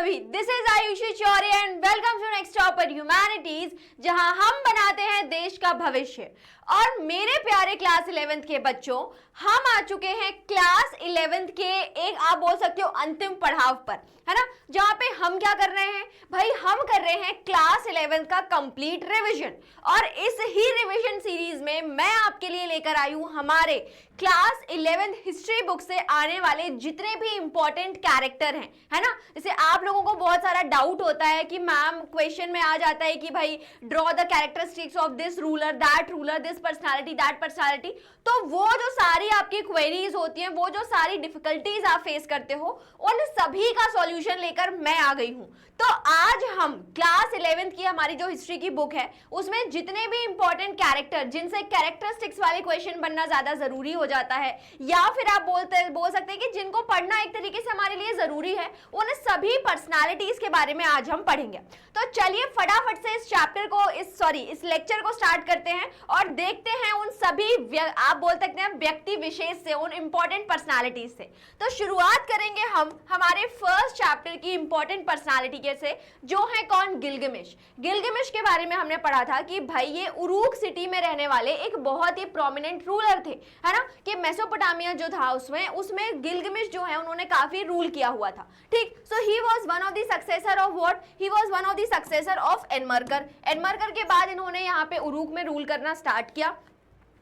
सभी, this is Ayushi Chaure and welcome to next topper humanities, जहां हम बनाते हैं देश का भविष्य। और मेरे प्यारे क्लास 11th के बच्चों, हम आ चुके हैं क्लास 11th के एक आप बोल सकते हो अंतिम पड़ाव पर, है ना, जहां पे हम क्या कर रहे हैं भाई, हम कर रहे हैं क्लास 11th का कंप्लीट रिवीजन। और इस ही रिवीजन सीरीज में मैं आपके लिए लेकर आई हूं हमारे क्लास 11th हिस्ट्री बुक से आने वाले जितने भी इंपॉर्टेंट कैरेक्टर हैं, है ना। जैसे आप लोगों को बहुत सारा डाउट होता है कि मैम क्वेश्चन में आ जाता है कि भाई draw the characteristics of this ruler, this personality, that personality. तो वो जो सारी आपकी क्वेरीज होती हैं, वो जो सारी डिफिकल्टीज आप फेस करते हो, उन सभी का सॉल्यूशन लेकर मैं आ गई हूं। तो आज हम क्लास 11th की हमारी जो हिस्ट्री की बुक है, उसमें जितने भी इंपॉर्टेंट कैरेक्टर जिनसे कैरेक्टरिस्टिक्स वाले क्वेश्चन बनना ज्यादा जरूरी हो जाता है, या फिर आप बोल सकते हैं कि जिनको पढ़ना एक तरीके से हमारे लिए जरूरी है, उन सभी पर्सनालिटीज के बारे में आज हम पढ़ेंगे। तो चलिए फटाफट से इस चैप्टर को इस लेक्चर को स्टार्ट करते हैं और देखते हैं उन सभी आप बोल सकते हैं व्यक्ति विशेष से, उन इंपॉर्टेंट पर्सनालिटीज से। तो शुरुआत करेंगे हम हमारे फर्स्ट चैप्टर की इंपॉर्टेंट पर्सनालिटी से, जो है कौन, गिलगमेश। गिलगमेश के बारे में हमने पढ़ा था कि भाई ये उरूक सिटी में रहने वाले एक बहुत ही प्रोमिनेंट रूलर थे, है ना, कि मेसोपोटामिया जो था उसमें गिलगमेश जो है उन्होंने काफी रूल किया हुआ था। ठीक, so he was one of the successor of what, he was one of the successor of एनमर्कर। एनमर्कर के बाद इन्होंने यहाँ पे उरूक में रूल करना स्टार्ट किया।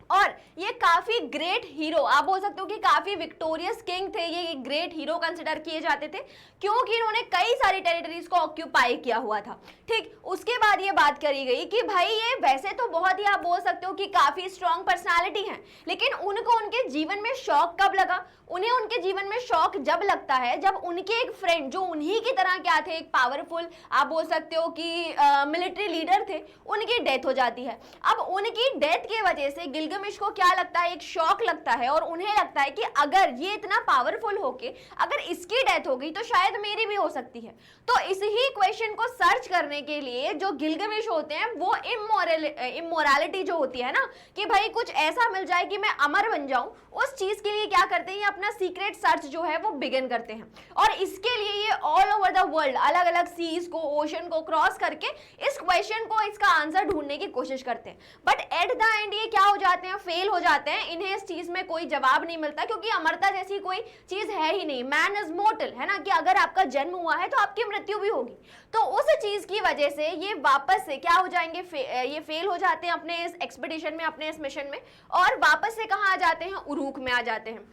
और ये काफी ग्रेट हीरो, आप बोल सकते हो कि काफी विक्टोरियस किंग थे, ये ग्रेट हीरो कंसिडर किए जाते थे क्योंकि इन्होंने कई सारी टेरिटरीज को ऑक्यूपाई किया हुआ था। ठीक, उसके बाद ये बात करी गई कि भाई ये वैसे तो बहुत ही आप बोल सकते हो कि काफी स्ट्रॉन्ग पर्सनालिटी है, लेकिन उनको उनके जीवन में शौक कब लगा, उन्हें उनके जीवन में शौक जब लगता है जब उनके एक फ्रेंड जो उन्हीं की तरह क्या थे, एक पावरफुल आप बोल सकते हो कि मिलिट्री लीडर थे, उनकी डेथ हो जाती है। अब उनकी डेथ की वजह से गिलगमेश को क्या लगता है, एक शौक लगता है और उन्हें लगता है कि अगर ये इतना पावरफुल होके अगर इसकी डेथ हो गई तो शायद मेरी भी हो सकती है। तो इस ही क्वेश्चन को सर्च करने के लिए जो गिलगमेश होते हैं वो इमोरलिटी जो होती है ना, कि भाई कुछ ऐसा मिल जाए कि मैं अमर बन जाऊं, उस चीज के लिए क्या करते हैं, अपना सीक्रेट सर्च जो है वो बिगिन करते हैं। और इसके लिए ये ऑल ओवर द वर्ल्ड अलग अलग सीज को, ओशन को क्रॉस करके इस क्वेश्चन को, इसका आंसर ढूंढने की कोशिश करते हैं। बट एट द एंड ये क्या हो जाते हैं, फेल हो जाते हैं। इन्हें इस चीज में कोई जवाब नहीं मिलता क्योंकि अमरता जैसी कोई चीज है ही नहीं। मैन इज मोर्टल, है ना, कि अगर आपका जन्म हुआ है तो आपकी मृत्यु भी होगी। तो उस चीज की वजह से ये वापस से क्या हो जाएंगे, ये फेल हो जाते हैं अपने इस एक्सपीडिशन में, अपने इस मिशन में, और वापस से कहाँ आ जाते हैं, उरूक में आ जाते हैं।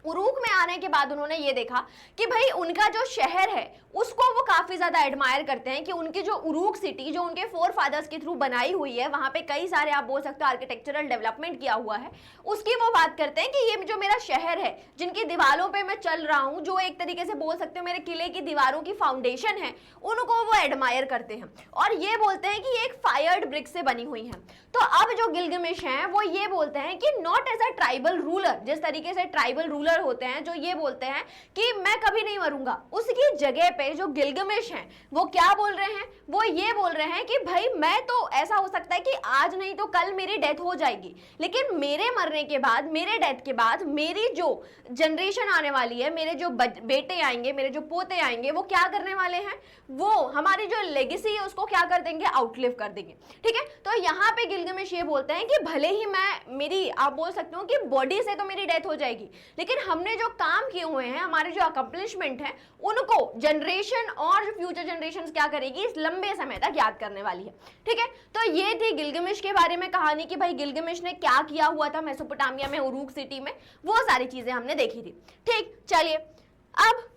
उरूक में आने के बाद उन्होंने ये देखा कि भाई उनका जो शहर है उसको वो काफी ज्यादा एडमायर करते हैं, कि उनकी जो उरूक सिटी जो उनके फोर फादर्स के थ्रू बनाई हुई है, वहां पे कई सारे आप बोल सकते हो आर्किटेक्चरल डेवलपमेंट किया हुआ है, उसकी वो बात करते हैं कि ये जो मेरा शहर है, जिनकी दीवारों पे मैं चल रहा हूँ, जो एक तरीके से बोल सकते हो मेरे किले की दीवारों की फाउंडेशन है, उनको वो एडमायर करते हैं और ये बोलते हैं कि ये एक फायर्ड ब्रिक से बनी हुई है। तो अब जो गिलगमेश हैं वो ये बोलते हैं कि not as a tribal ruler, जिस तरीके से ट्राइबल रूलर होते हैं जो ये बोलते हैं कि मैं कभी नहीं मरूंगा, उसकी जगह पे जो गिलगमेश हैं वो क्या बोल रहे हैं, वो ये बोल रहे हैं कि भाई मैं तो ऐसा हो सकता है कि आज नहीं तो कल मेरी डेथ हो जाएगी, लेकिन मेरे मरने के बाद, मेरे डेथ के बाद मेरी जो जनरेशन आने वाली है, मेरे जो बेटे आएंगे, मेरे जो पोते आएंगे, वो क्या करने वाले हैं, वो हमारी जो लेगेसी है उसको क्या कर देंगे, आउटलिव कर देंगे। ठीक है, तो यहाँ पे गिलगमेश ये बोलते हैं कि भले ही मेरी आप बोल सकते हो कि बॉडी से तो मेरी डेथ हो जाएगी, लेकिन हमने जो काम किए हुए हैं, हमारे जो अकम्पलिशमेंट है, उनको जनरेशन और फ्यूचर जनरेशन क्या करेगी, इस लंबे समय तक याद करने वाली है। ठीक है, तो ये थी गिलगमेश के बारे में कहानी कि भाई गिलगमेश ने क्या किया हुआ था मेसोपोटामिया में, उरूक सिटी में, वो सारी चीजें हमने देखी थी। ठीक, चलिए अब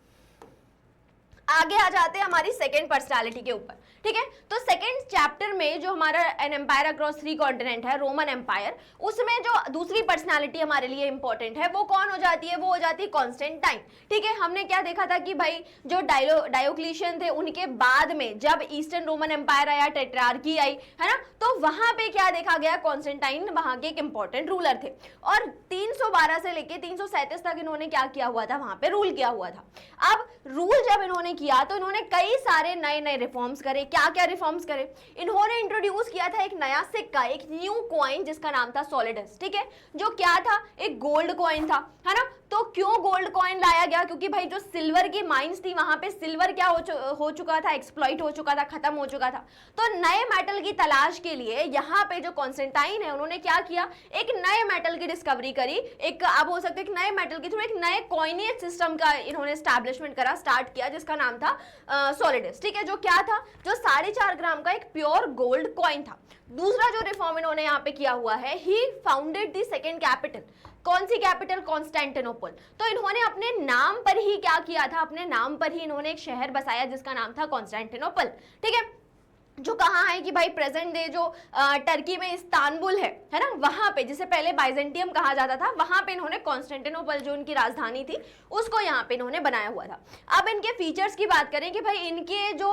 आगे आ जाते हैं हमारी सेकेंड पर्सनालिटी के ऊपर। ठीक है, तो सेकेंड चैप्टर में जो हमारा एन एम्पायर अक्रॉस 3 कॉन्टिनेंट है, रोमन एम्पायर, उसमें जो दूसरी पर्सनालिटी हमारे लिए इंपॉर्टेंट है वो कौन हो जाती है, वो हो जाती है कॉन्स्टेंटाइन। ठीक है, हमने क्या देखा था कि भाई जो डायोक्लिशियन थे उनके बाद में जब ईस्टर्न रोमन एम्पायर आया, टेट्रार्की आई, है ना, तो वहां पे क्या देखा गया, कॉन्स्टेंटाइन वहां के एक इंपॉर्टेंट रूलर थे और 312 से लेके 337 तक इन्होंने क्या किया हुआ था, वहां पे रूल किया हुआ था। अब रूल जब इन्होंने किया तो इन्होंने कई सारे नए नए रिफॉर्म्स करे। क्या क्या रिफॉर्म्स करे, इन्होंने इंट्रोड्यूस किया था एक नया सिक्का, एक न्यू कॉइन जिसका नाम था सॉलिडस। ठीक है, जो क्या था, एक गोल्ड कॉइन था, है ना। तो क्यों गोल्ड कॉइन लाया गया, क्योंकि भाई जो सिल्वर की माइंस थी वहां पे सिल्वर क्या हो चुका था, एक्सप्लॉइट हो चुका था, खत्म हो चुका था। तो नए मेटल की तलाश के लिए यहाँ पे जो कॉन्स्टेंटाइन है उन्होंने क्या किया, एक नए मेटल की डिस्कवरी करी, एक आप हो सकते एक नए मेटल के थ्रू एक नए कॉइनेज सिस्टम का इन्होंने स्टैब्लिशमेंट करा, स्टार्ट किया, जिसका नाम था सॉलिडस। ठीक है, जो क्या था, जो 4.5 ग्राम का एक प्योर गोल्ड कॉइन था। दूसरा जो रिफॉर्म इन्होंने यहाँ पे किया हुआ है, ही फाउंडेड द सेकेंड कैपिटल। कौन सी कैपिटल, कॉन्स्टेंटिनोपल। तो इन्होंने अपने नाम पर ही क्या किया था, अपने नाम पर ही इन्होंने एक शहर बसाया जिसका नाम था कॉन्स्टेंटिनोपल। ठीक है, जो कहाँ है कि भाई प्रेजेंट डे जो टर्की में इस्तांबुल है ना, वहां पे, जिसे पहले बाइजेंटियम कहा जाता था, वहां पे इन्होंने कॉन्स्टेंटिनोपल जो उनकी राजधानी थी उसको यहाँ पे इन्होंने बनाया हुआ था। अब इनके फीचर्स की बात करें कि भाई इनके जो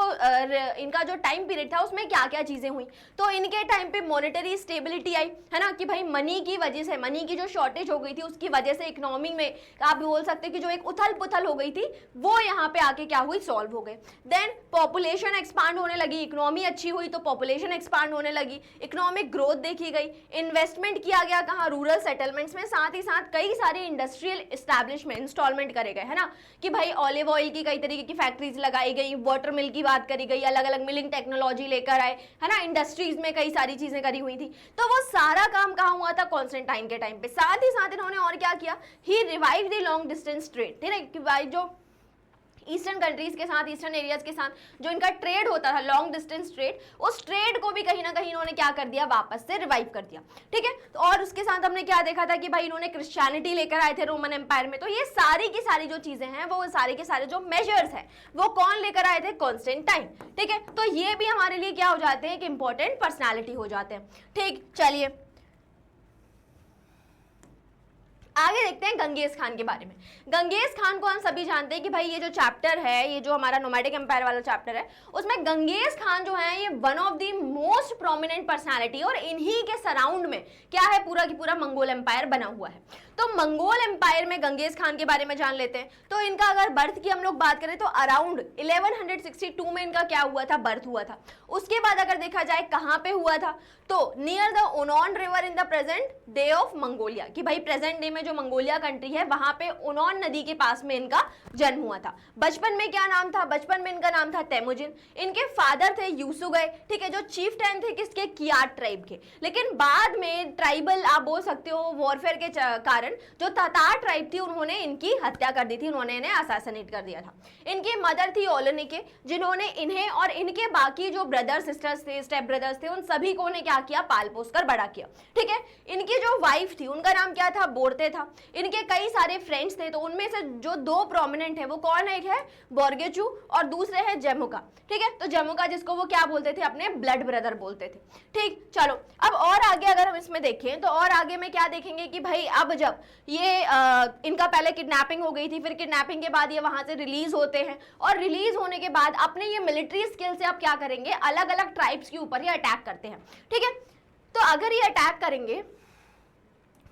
इनका जो टाइम पीरियड था उसमें क्या क्या चीजें हुई। तो इनके टाइम पे मॉनेटरी स्टेबिलिटी आई, है ना, कि भाई मनी की वजह से, मनी की जो शॉर्टेज हो गई थी उसकी वजह से इकोनॉमी में आप बोल सकते कि जो एक उथल पुथल हो गई थी वो यहाँ पे आके क्या हुई, सॉल्व हो गए। देन पॉपुलेशन एक्सपांड होने लगी, इकोनॉमी अच्छी हुई तो पॉपुलेशन एक्सपांड होने लगी, इकोनॉमिक ग्रोथ देखी गई, इन्वेस्टमेंट किया गया कहाँ, रूरल सेटलमेंट्स में, साथ ही साथ कई सारे इंडस्ट्रियल एस्टैब्लिशमेंट इंस्टॉलमेंट करे गए, है ना, कि भाई ऑलिव ऑयल की कई तरीके की फैक्ट्रीज लगाई गई, वाटर मिल की बात करी गई, अलग अलग मिलिंग टेक्नोलॉजी लेकर आए, है ना, इंडस्ट्रीज में कई सारी चीजें करी हुई थी। तो वो सारा काम कहाँ हुआ था, कॉन्स्टेंटाइन के टाइम पे। साथ ही साथ इन्होंने और क्या किया, he revive the long distance trade. ठीक है, कि भाई जो ईस्टर्न कंट्रीज के साथ, ईस्टर्न एरियाज के साथ जो इनका ट्रेड होता था, लॉन्ग डिस्टेंस ट्रेड, उस ट्रेड को भी कहीं ना कहीं इन्होंने क्या कर दिया, वापस से रिवाइव कर दिया। ठीक है, तो और उसके साथ हमने क्या देखा था कि भाई इन्होंने क्रिश्चियनिटी लेकर आए थे रोमन एम्पायर में। तो ये सारी की सारी जो चीजें हैं, वो सारे के सारे जो मेजर्स हैं वो कौन लेकर आए थे, कॉन्स्टेंटाइन। ठीक है, तो ये भी हमारे लिए क्या हो जाते हैं, एक इंपॉर्टेंट पर्सनैलिटी हो जाते हैं। ठीक, चलिए आगे देखते हैं गंगेज खान के बारे में। गंगेज खान को हम सभी जानते हैं कि भाई ये जो चैप्टर है, ये जो हमारा नोमैडिक एम्पायर वाला चैप्टर है, उसमें गंगेज खान जो है ये one of the most prominent personality, और इन्हीं के सराउंड में क्या है, पूरा की पूरा मंगोल एम्पायर बना हुआ है। तो मंगोल एम्पायर में गंगेज खान के बारे में जान लेते हैं। तो इनका अगर बर्थ की हम लोग बात करें तो अराउंड 1162 में इनका क्या हुआ था, बर्थ हुआ था। उसके बाद अगर देखा जाए कहाँ पे हुआ था, तो near the Onon river in the present day of Mongolia, कि भाई प्रेजेंट डे में जो मंगोलिया कंट्री है वहां पे ओनॉन नदी के पास में इनका जन्म हुआ था। बचपन में क्या नाम था, बचपन में इनका नाम था तेमुजिन। इनके फादर थे यूसुगए, ठीक है, जो चीफ टैन थे किसके, कियात ट्राइब के। लेकिन बाद में ट्राइबल आप बोल सकते हो वॉरफेयर के कारण जो तातार ट्राइब थी उन्होंने इनकी हत्या कर दी थी, उन्होंने इन्हें असैसिनेट कर दिया था। इनकी मदर थी ओलेनिके, जिन्होंने इन्हें और इनके बाकी जो ब्रदर सिस्टर्स थे, स्टेप ब्रदर्स थे, उन सभी को ने क्या किया, पाल पोस कर बड़ा किया। ठीक है, इनकी जो वाइफ थी उनका नाम क्या था, बोरते था। इनके कई सारे फ्रेंड्स थे, तो उनमें से जो दो प्रोमिनेंट है वो कौन है, एक है बोर्गेचू और दूसरे है जेमुका। ठीक है, तो जेमुका जिसको वो क्या बोलते थे, अपने ब्लड ब्रदर बोलते थे। ठीक, चलो अब और आगे अगर हम इसमें देखें तो और आगे में क्या देखेंगे कि भाई अब जब ये इनका पहले किडनैपिंग हो गई थी, फिर किडनैपिंग के बाद ये वहां से रिलीज होते हैं, और रिलीज होने के बाद अपने ये मिलिट्री स्किल से आप क्या करेंगे, अलग अलग ट्राइब्स के ऊपर ये अटैक करते हैं। ठीक है, तो अगर ये अटैक करेंगे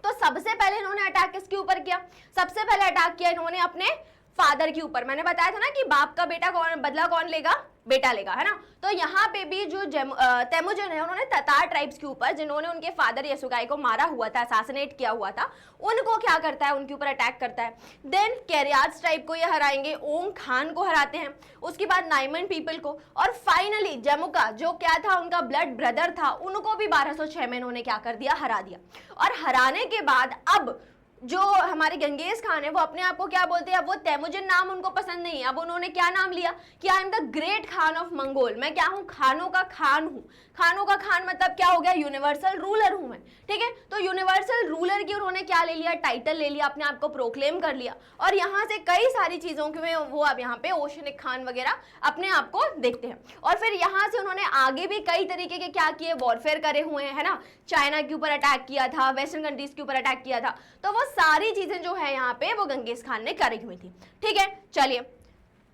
तो सबसे पहले इन्होंने अटैक किसके ऊपर किया, सबसे पहले अटैक किया इन्होंने अपने फादर के ऊपर। मैंने बताया था ना कि बाप का बेटा कौन, बदला कौन लेगा, बेटा लेगा, है ना। तो यहाँ पे भी जो तेमुजिन है उन्होंने ततार ट्राइब्स के ऊपर, जिन्होंने उनके फादर यसुगाई को मारा हुआ था, असैसिनेट किया हुआ था, उनको क्या करता है, उनके ऊपर अटैक करता है। देन कैरियाज ट्राइब को ये हराएंगे, ओंग खान को हराते हैं, उसके बाद नाइमन पीपल को, और फाइनली जमुका जो क्या था, उनका ब्लड ब्रदर था, उनको भी 1206 में इन्होंने क्या कर दिया, हरा दिया। और हराने के बाद अब जो हमारे गंगेज खान है वो अपने आप को क्या बोलते हैं, वो तेमुजिन नाम उनको पसंद नहीं है, अब उन्होंने क्या नाम लिया कि I am the great Khan of Mongol, मैं क्या हूँ, खानों का खान हूँ। खानों का खान मतलब क्या हो गया, यूनिवर्सल रूलर हूं मैं। ठीक है, तो यूनिवर्सल रूलर की उन्होंने क्या ले लिया, टाइटल ले लिया, अपने आप को प्रोक्लेम कर लिया, और यहाँ से कई सारी चीजों के वो अब यहाँ पे ओशनिक खान वगैरह अपने आप को देखते हैं। और फिर यहाँ से उन्होंने आगे भी कई तरीके के क्या किए, वॉरफेयर करे हुए हैं, है ना, चाइना के ऊपर अटैक किया था, वेस्टर्न कंट्रीज के ऊपर अटैक किया था, तो वो सारी चीजें जो है यहाँ पे वो गंगेज खान ने करी हुई थी। ठीक है, चलिए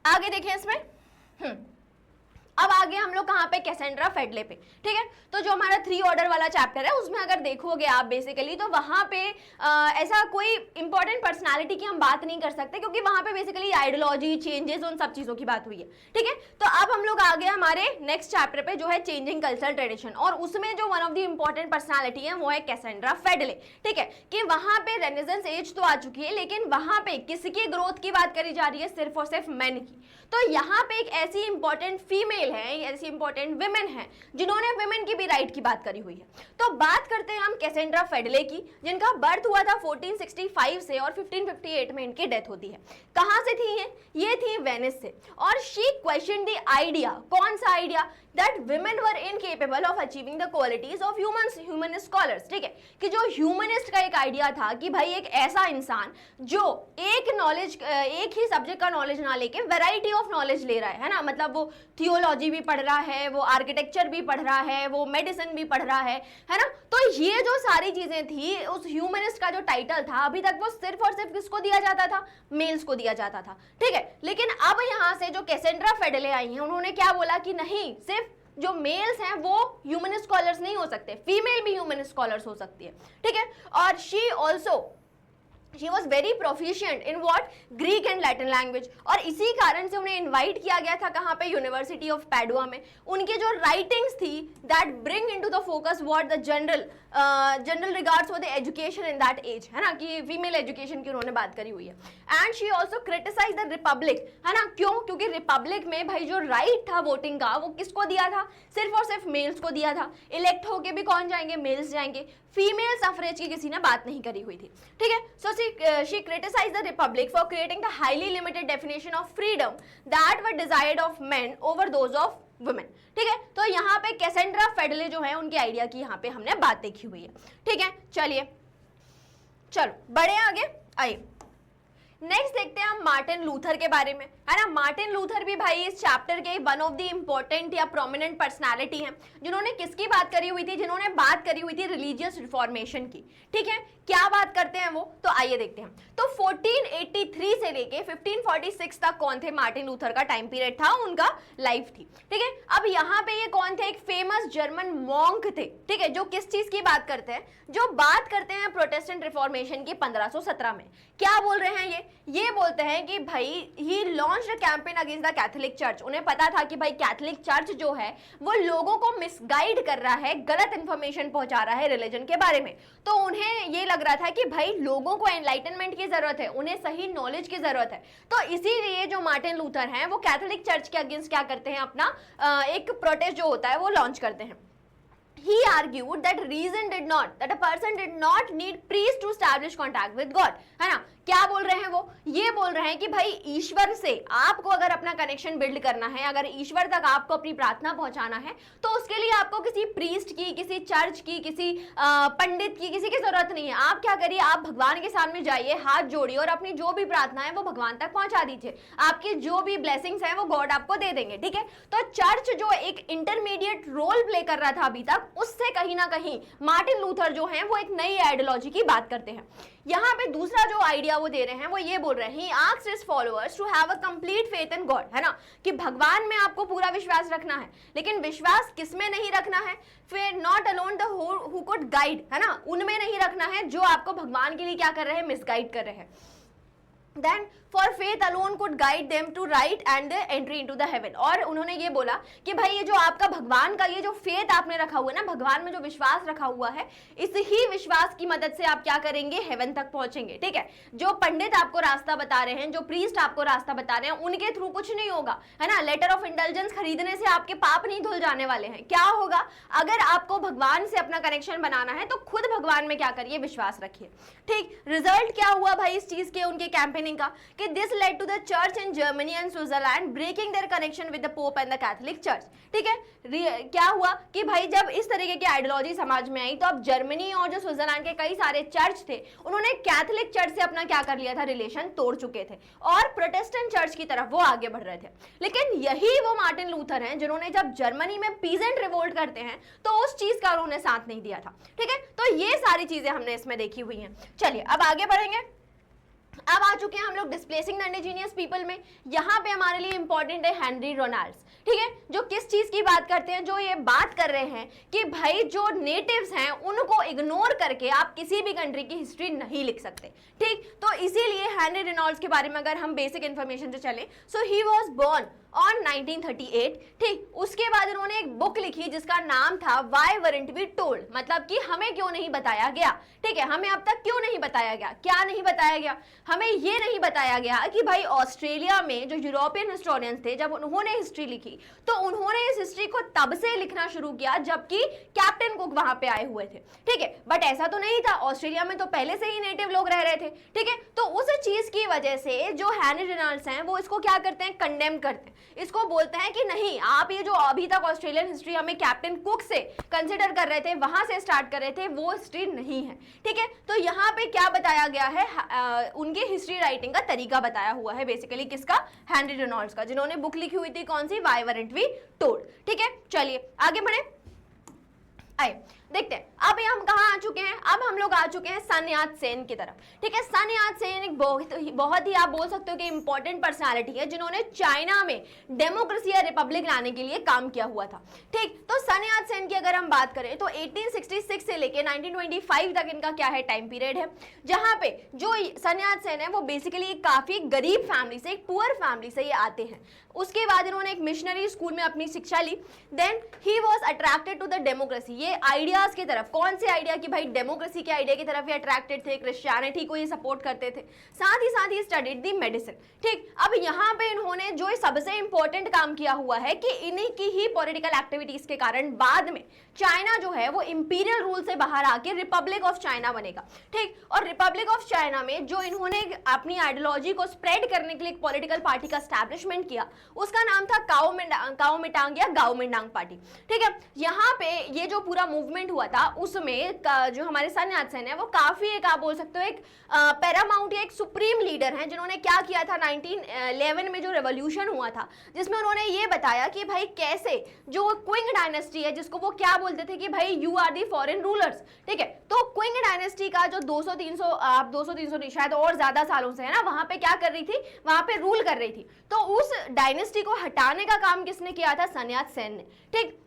आगे देखें इसमें। अब आगे हम लोग कहाँ पे, कैसेंड्रा फेडले पे, ठीक है। तो जो हमारा 3 ऑर्डर वाला चैप्टर है उसमें अगर देखोगे आप बेसिकली तो वहां पे ऐसा कोई इंपॉर्टेंट पर्सनालिटी की हम बात नहीं कर सकते, क्योंकि वहां पे बेसिकली आइडियोलॉजी, चेंजेस, उन सब चीजों की बात हुई है, ठीक है। तो अब हम लोग आगे हमारे नेक्स्ट चैप्टर पे जो है चेंजिंग कल्चरल ट्रेडिशन, और उसमें जो one of the important personality है वो है कैसेंड्रा फेडले, ठीक है। कि वहां पे रेनेसेंस एज तो आ चुकी है, लेकिन वहां पे किसकी ग्रोथ की बात करी जा रही है, सिर्फ और सिर्फ मेन की। तो यहाँ पे एक ऐसी इंपॉर्टेंट फीमेल है, ऐसी इंपॉर्टेंट विमेन है जिन्होंने विमेन की भी राइट की बात करी हुई है। तो बात करते हैं हम कैसेंड्रा फेडले की, जिनका बर्थ हुआ था 1465 से और 1558 में इनकी डेथ होती है। कहां से थी ये थी वेनिस से, और शी क्वेश्चन द आइडिया, कौन सा idea, that women were incapable of achieving the qualities of humanist scholars, ठीक है। कि जो ह्यूमनिस्ट का एक आइडिया था कि भाई एक ऐसा इंसान जो एक ही सब्जेक्ट का नॉलेज ना लेके वैरायटी ऑफ नॉलेज ले रहा है ना, मतलब वो थियोलॉजी भी पढ़ रहा है, वो आर्किटेक्चर भी पढ़ रहा है, वो मेडिसिन भी पढ़ रहा है ना। तो ये जो सारी चीजें थी, उस ह्यूमनिस्ट का जो टाइटल था अभी तक वो सिर्फ और सिर्फ किसको दिया जाता था, मेल्स को दिया जाता था, ठीक है। लेकिन अब यहाँ से जो कैसेंड्रा फेडले आई हैं उन्होंने क्या बोला कि नहीं, सिर्फ जो मेल्स हैं वो ह्यूमनिस्ट स्कॉलर्स नहीं हो सकते, फीमेल भी ह्यूमनिस्ट स्कॉलर्स हो सकती है, ठीक है। और she was very proficient in what, Greek and Latin language, और इसी कारण से उन्हें इनवाइट किया गया था कहाँ पे, यूनिवर्सिटी ऑफ पैडुआ में। उनकी जो राइटिंग्स थी that bring into the focus what the general regards for the education in that age, है ना, कि फीमेल एजुकेशन की उन्होंने बात करी हुई है। And she also criticise the republic, है ना, क्यों, क्योंकि रिपब्लिक में भाई जो राइट था वोटिंग का वो किसको दिया था, सिर्फ और सिर्फ मेल्स को दिया था। इलेक्ट होके भी कौन जाएंगे, मेल्स जाएंगे। फीमेल सफरेज की किसी ने बात नहीं करी हुई थी, ठीक है। So she criticise the republic for creating the highly limited definition of freedom that were desired of men over those of women, ठीक है। तो यहाँ पे कैसेंड्रा फेडले जो है उनके आइडिया की यहाँ पे हमने बात देखी हुई है, ठीक है। चलो बढ़े आगे, आइए नेक्स्ट देखते हैं हम मार्टिन लूथर के बारे में, है ना। मार्टिन लूथर भी भाई इस चैप्टर के वन ऑफ द इंपॉर्टेंट या प्रोमिनेंट पर्सनालिटी हैं, जिन्होंने किसकी बात करी हुई थी, जिन्होंने बात करी हुई थी रिलीजियस रिफॉर्मेशन की, ठीक है। क्या बात करते हैं वो, तो आइए देखते हैं। तो 1483 से लेके 1546 तक कौन थे, मार्टिन लूथर का टाइम पीरियड था, उनका लाइफ थी, ठीक है। अब यहाँ पे ये कौन थे, एक फेमस जर्मन मॉन्क थे, ठीक है, जो किस चीज की बात करते हैं, जो बात करते हैं प्रोटेस्टेंट रिफॉर्मेशन की 1517 में। क्या बोल रहे हैं ये बोलते हैं कि भाई he launched a campaign against the Catholic church. उन्हें पता था कि भाई कैथोलिक चर्च जो है वो लोगों को मिसगाइड कर रहा है, गलत इंफॉर्मेशन पहुंचा रहा है रिलीजन के बारे में। तो उन्हें ये लग रहा था कि भाई लोगों को एनलाइटनमेंट की जरूरत है, उन्हें सही नॉलेज की जरूरत है। तो इसीलिए जो मार्टिन लूथर हैं वो कैथोलिक चर्च के अगेंस्ट क्या करते हैं, अपना एक प्रोटेस्ट जो होता है वो लॉन्च करते हैं। He argued that a person did not need priest to establish contact with God, है ना। क्या बोल रहे हैं वो, ये बोल रहे हैं कि भाई ईश्वर से आपको अगर अपना कनेक्शन बिल्ड करना है, अगर ईश्वर तक आपको अपनी प्रार्थना पहुंचाना है, तो उसके लिए आपको किसी प्रीस्ट की, किसी चर्च की, किसी पंडित की, किसी की जरूरत नहीं है। आप क्या करिए, आप भगवान के सामने जाइए, हाथ जोड़िए और अपनी जो भी प्रार्थना है वो भगवान तक पहुंचा दीजिए, आपकी जो भी ब्लेसिंग्स है वो गॉड आपको दे देंगे, ठीक है। तो चर्च जो एक इंटरमीडिएट रोल प्ले कर रहा था अभी तक, उससे कहीं ना कहीं मार्टिन लूथर जो हैं वो एक नई आइडियोलॉजी की बात करते हैं। यहाँ पे दूसरा जो आइडिया वो दे रहे हैं वो ये बोल रहे हैं, he asked his followers to have a complete faith in God, है ना, कि भगवान में आपको पूरा विश्वास रखना है, लेकिन विश्वास किसमें नहीं रखना है, फिर not alone the who could guide, है ना, उनमें नहीं रखना है जो आपको भगवान के लिए क्या कर रहे हैं, मिसगाइड कर रहे हैं। Then for faith alone could guide them to right and the entry into the heaven। और उन्होंने ये बोला कि भाई ये जो आपका भगवान का ये जो फेथ आपने रखा हुआ है ना, भगवान में जो विश्वास रखा हुआ है, इस ही विश्वास की मदद से आप क्या करेंगे, हेवन तक पहुंचेंगे, ठीक है। जो पंडित आपको रास्ता बता रहे हैं, जो प्रीस्ट आपको रास्ता बता रहे हैं, उनके थ्रू कुछ नहीं होगा, है ना। लेटर ऑफ इंटेलिजेंस खरीदने से आपके पाप नहीं धुल जाने वाले हैं। क्या होगा, अगर आपको भगवान से अपना कनेक्शन बनाना है तो खुद भगवान में क्या करिए, विश्वास रखिए, ठीक। रिजल्ट क्या हुआ भाई इस चीज के, उनके कैंपेनिंग का, कि this led to the church in Germany and Switzerland breaking their connection with the pope and the Catholic church, ठीक है। क्या हुआ कि भाई जब इस तरीके की आइडियोलॉजी समाज में आई तो अब जर्मनी और जो स्विट्जरलैंड के कई सारे चर्च थे उन्होंने कैथोलिक चर्च से अपना क्या कर लिया था, रिलेशन तोड़ चुके थे और प्रोटेस्टेंट चर्च की तरफ वो आगे बढ़ रहे थे। लेकिन यही वो मार्टिन लूथर हैं जिन्होंने जब जर्मनी में पीजेंट रिवोल्ट करते हैं तो उस चीज का उन्होंने साथ नहीं दिया था, ठीक है। तो ये सारी चीजें हमने इसमें देखी हुई हैं। चलिए अब आगे बढ़ेंगे। अब आ चुके हैं हम लोग डिस्प्लेसिंग द इंडिजीनियस पीपल में। यहाँ पे हमारे लिए इंपॉर्टेंट है हेनरी रोनाल्ड्स, ठीक है, जो किस चीज की बात करते हैं, जो ये बात कर रहे हैं कि भाई जो नेटिव्स हैं उनको इग्नोर करके आप किसी भी कंट्री की हिस्ट्री नहीं लिख सकते, ठीक। तो इसीलिए हेनरी रोनाल्ड्स के बारे में अगर हम बेसिक इंफॉर्मेशन से चले, सो ही वाज बोर्न ऑन 1938, ठीक। उसके बाद इन्होंने एक बुक लिखी जिसका नाम था व्हाई वरंट वी टोल्ड, मतलब कि हमें क्यों नहीं बताया गया, ठीक है, हमें अब तक क्यों नहीं बताया गया। क्या नहीं बताया गया, हमें ये नहीं बताया गया कि भाई ऑस्ट्रेलिया में जो यूरोपियन हिस्टोरियंस थे, जब उन्होंने हिस्ट्री लिखी तो उन्होंने इस हिस्ट्री को तब से लिखना शुरू किया जबकि कैप्टन कुक वहां पे आए हुए थे, ठीक है। बट ऐसा तो नहीं था, ऑस्ट्रेलिया में तो पहले से ही नेटिव लोग रह रहे थे, ठीक है। तो उस चीज की वजह से जो हेनरी रोनाल्ड्स हैं वो इसको क्या करते हैं, कंडेम करते हैं, इसको बोलते हैं कि नहीं, आप ये जो अभी तक ऑस्ट्रेलियन हिस्ट्री हमें कैप्टन कुक से कंसिडर कर रहे थे, वहां से स्टार्ट कर रहे थे, वो हिस्ट्री नहीं है, ठीक है। तो यहाँ पे क्या बताया गया है, उनके हिस्ट्री राइटिंग का तरीका बताया हुआ है बेसिकली, किसका, हेनरी रोनाल्ड्स का, जिन्होंने बुक लिखी हुई थी कौन सी, व्हाई वरंट वी टोल्ड, ठीक है। चलिए आगे बढ़े, आए देखते हैं अब हम कहाँ आ चुके हैं। अब हम लोग आ चुके हैं सन यात सेन की तरफ, ठीक है। सन यात सेन एक बहुत ही आप बोल सकते हो कि इंपॉर्टेंट पर्सनालिटी है जिन्होंने चाइना में डेमोक्रेसी या रिपब्लिक लाने के लिए काम किया हुआ था, ठीक। तो सन यात सेन की अगर हम बात करें तो 1866 से लेके 1925 तक इनका क्या है, टाइम पीरियड है, जहां पे जो सन यात सेन है वो बेसिकली काफी गरीब फैमिली से, एक पुअर फैमिली से ये आते हैं। उसके बाद इन्होंने एक मिशनरी स्कूल में अपनी शिक्षा ली, then he was attracted to the democracy, ये आइडियाज की तरफ, कौन से आइडिया की, भाई डेमोक्रेसी के आइडिया की तरफ ये अट्रैक्टेड थे, क्रिश्चियनिटी को ये सपोर्ट करते थे, साथ ही स्टडीड दी मेडिसिन, ठीक। अब यहाँ पे इन्होंने जो सबसे इंपॉर्टेंट काम किया हुआ है कि इन्हीं की ही पॉलिटिकल एक्टिविटीज के कारण बाद में चाइना जो है वो इंपीरियल रूल से बाहर आके रिपब्लिक ऑफ चाइना बनेगा, ठीक। और रिपब्लिक ऑफ चाइना में जो इन्होंने अपनी आइडियोलॉजी को स्प्रेड करने के लिए एक पॉलिटिकल पार्टी का एस्टैब्लिशमेंट किया, उसका नाम था काओमिटांग या गाओमिंडांग पार्टी, ठीक है। यहाँ पे ये जो पूरा मूवमेंट हुआ था उसमें जो हमारे सन यात सेन है वो काफी एक आप बोल सकते हो एक पैरामाउंट या एक सुप्रीम लीडर हैं, जिन्होंने क्या किया था 1911 में जो रेवोल्यूशन हुआ था, जिसमें उन्होंने ये बताया कि भाई कैसे जो क्विंग डायनेस्टी है, जिसको वो क्या बोलते थे कि भाई you are the foreign rulers, ठीक है। तो क्विंग डायनेस्टी का जो 200-300 नहीं शायद और ज्यादा सालों से है ना, वहां पे क्या कर रही थी, वहां पे रूल कर रही थी। तो उस डायनेस्टी को हटाने का काम किसने किया था, सन यात सेन ने, ठीक।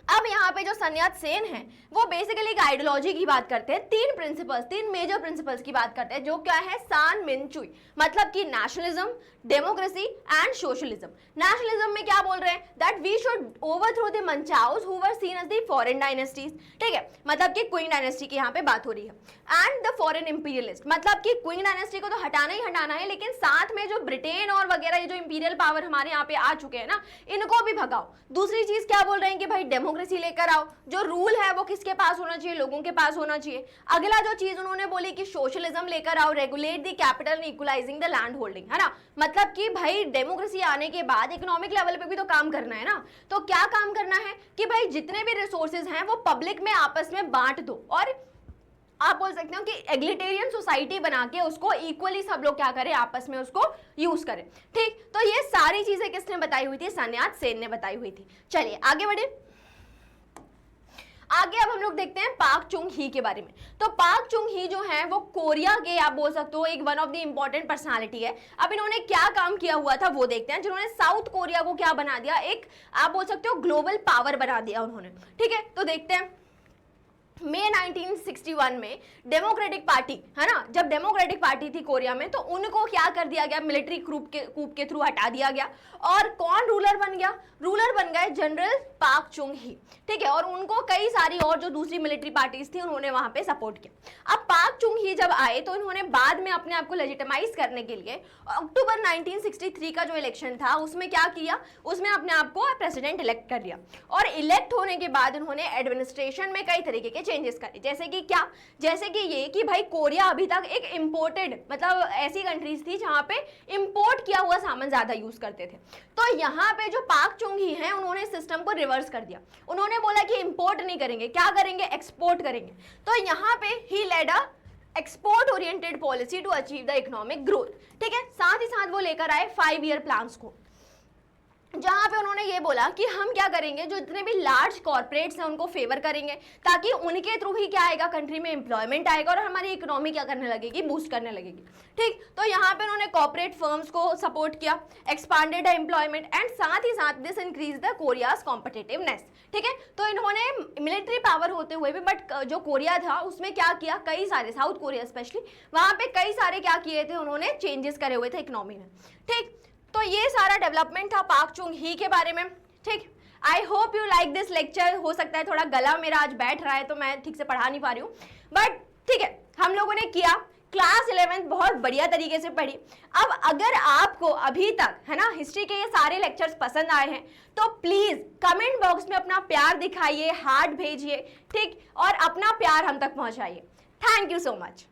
अब यहाँ पे जो सन यात सेन है वो बेसिकली एक आइडियोलॉजी की बात करते हैं, तीन मेजर प्रिंसिपल्स की बात करते हैं, जो क्या है, सान मिन चुई, मतलब कि nationalism, democracy and socialism. Nationalism में क्या बोल रहे हैं, that we should overthrow the Manchus who were seen as the foreign dynasties, ठीक है, मतलब कि क्वीन डायनेस्टी की यहाँ पे बात हो रही है, एंड द फॉरेन इंपीरियलिस्ट, मतलब कि क्वीन डायनेस्टी को तो हटाना ही हटाना है, लेकिन साथ में जो ब्रिटेन और वगैरह ये जो इंपीरियल पावर हमारे यहाँ पे आ चुके हैं ना, इनको भी भगाओ। दूसरी चीज क्या बोल रहे हैं कि भाई डेमोक्रेसी लेकर आओ, जो रूल है वो किसके पास होना चाहिए, लोगों के पास होना चाहिए। अगला जो चीज उन्होंने बोली कि सोशलिज्म लेकर आओ, regulate the capital and equalising the land holding, है ना, मतलब कि भाई डेमोक्रेसी आने के बाद इकोनॉमिक लेवल पे भी तो काम करना है ना। तो क्या काम करना है कि भाई जितने भी रिसोर्सेज हैं वो पब्लिक में आपस में बांट दो, और आप बोल सकते हो कि एग्लिटेरियन सोसाइटी बना के उसको इक्वली सब लोग क्या करें, आपस में उसको यूज करें, ठीक। तो ये सारी चीजें किसने बताई हुई थी, सन यात सेन ने बताई हुई थी। चलिए आगे बढ़े, आगे अब हम लोग देखते हैं पाक चुंग ही के बारे में। तो पाक चुंग ही जो है वो कोरिया के आप बोल सकते हो एक one of the important personality है। अब इन्होंने क्या काम किया हुआ था वो देखते हैं, जिन्होंने साउथ कोरिया को क्या बना दिया, एक आप बोल सकते हो ग्लोबल पावर बना दिया उन्होंने, ठीक है। तो देखते हैं मई 1961 में डेमोक्रेटिक पार्टी, है ना, जब डेमोक्रेटिक पार्टी थी कोरिया में, तो उनको क्या कर दिया गया, मिलिट्री कूप के थ्रू हटा दिया गया, और कौन रूलर बन गया, रूलर बन गए जनरल पाक चुंग ही, ठीक है। और उनको कई सारी और जो दूसरी मिलिट्री पार्टीज थी उन्होंने वहां पे सपोर्ट किया। अब पाक चुंग ही जब आए तो इन्होंने बाद में अपने आप को लेजिटिमाइज करने के लिए अक्टूबर 1963 का जो इलेक्शन था उसमें क्या किया, उसमें अपने आप को प्रेसिडेंट इलेक्ट कर लिया, और इलेक्ट होने के बाद उन्होंने एडमिनिस्ट्रेशन में कई तरीके के चेंजेस करे, जैसे कि क्या, जैसे कि ये कि भाई कोरिया अभी तक एक इंपोर्टेड, मतलब ऐसी कंट्रीज थी जहां पे इंपोर्ट किया हुआ सामान ज्यादा यूज करते थे। तो यहाँ पे जो पाक चुंग ही हैं उन्होंने सिस्टम को रिवर्स कर दिया, उन्होंने बोला कि इंपोर्ट नहीं करेंगे, क्या करेंगे, एक्सपोर्ट करेंगे। तो यहाँ पे he led a export oriented policy to achieve the economic growth, ठीक है। साथ ही साथ वो लेकर आए 5 ईयर प्लान्स को। जहां पे उन्होंने ये बोला कि हम क्या करेंगे, जो जितने भी लार्ज कॉर्पोरेट्स हैं उनको फेवर करेंगे, ताकि उनके थ्रू ही क्या आएगा, कंट्री में एम्प्लॉयमेंट आएगा और हमारी इकोनॉमी क्या करने लगेगी, बूस्ट करने लगेगी। ठीक, तो यहाँ पे उन्होंने कॉर्पोरेट फर्म्स को सपोर्ट किया, एक्सपांडेड एम्प्लॉयमेंट एंड साथ ही साथ this increase the Korea's competitiveness. ठीक है, तो इन्होंने मिलिट्री पावर होते हुए भी बट जो कोरिया था उसमें क्या किया, कई सारे, साउथ कोरिया स्पेशली, वहां पे कई सारे क्या किए थे, उन्होंने चेंजेस करे हुए थे इकोनॉमी में। ठीक, तो ये सारा डेवलपमेंट था पाक चुंग ही के बारे में। ठीक, I hope you like this lecture. हो सकता है थोड़ा गला मेरा आज बैठ रहा है तो मैं ठीक से पढ़ा नहीं पा रही हूँ, बट ठीक है, हम लोगों ने किया। क्लास 11 बहुत बढ़िया तरीके से पढ़ी। अब अगर आपको अभी तक, है ना, हिस्ट्री के ये सारे लेक्चर्स पसंद आए हैं तो प्लीज कमेंट बॉक्स में अपना प्यार दिखाइए, हार्ट भेजिए, ठीक, और अपना प्यार हम तक पहुंचाइए। Thank you so much.